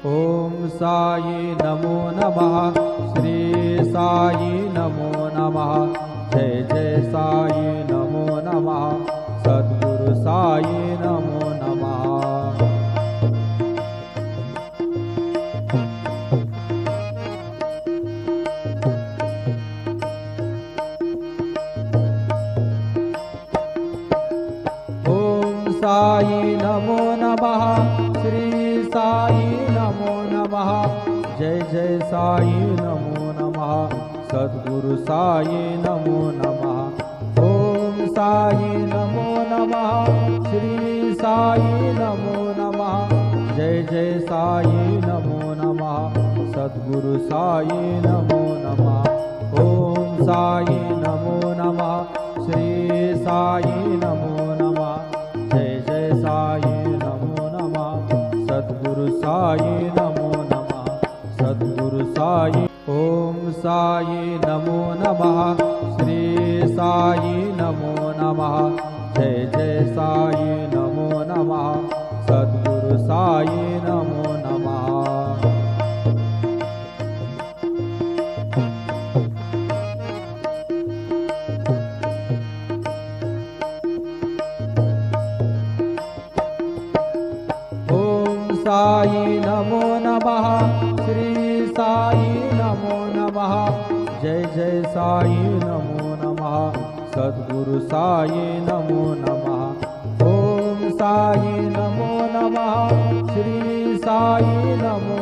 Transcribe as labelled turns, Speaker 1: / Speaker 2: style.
Speaker 1: ओम साई नमो नमः। श्री साई नमो नमः। जय जय साई नमो नमः। सद्गुरु साई नमो नमः। ओम साई नमो नमः। श्री साई नमो नमः। जय जय साई नमो नमः। सद्गुरु साई नमो नमः। ओम साई नमो नमः। श्री साई नमो नमः। जय जय साई नमो नमः। सद्गुरु साई नमो नमः। ओम साई नमो नमः। श्री साई नमो नमः। जय जय साई नमो नमः। सद्गुरु साई नमो नमः। सद्गुरु साई। ओम साई नमो नमः। श्री साई नमो नमः। जय जय साई नमो नमः। सद्गुरु साई नमो नमः। साई नमो नमः। श्री साई नमो नमः। जय जय साई नमो नमः। सद्गुरु साई नमो नमः। ओम साई नमो नमः। श्री साई नमो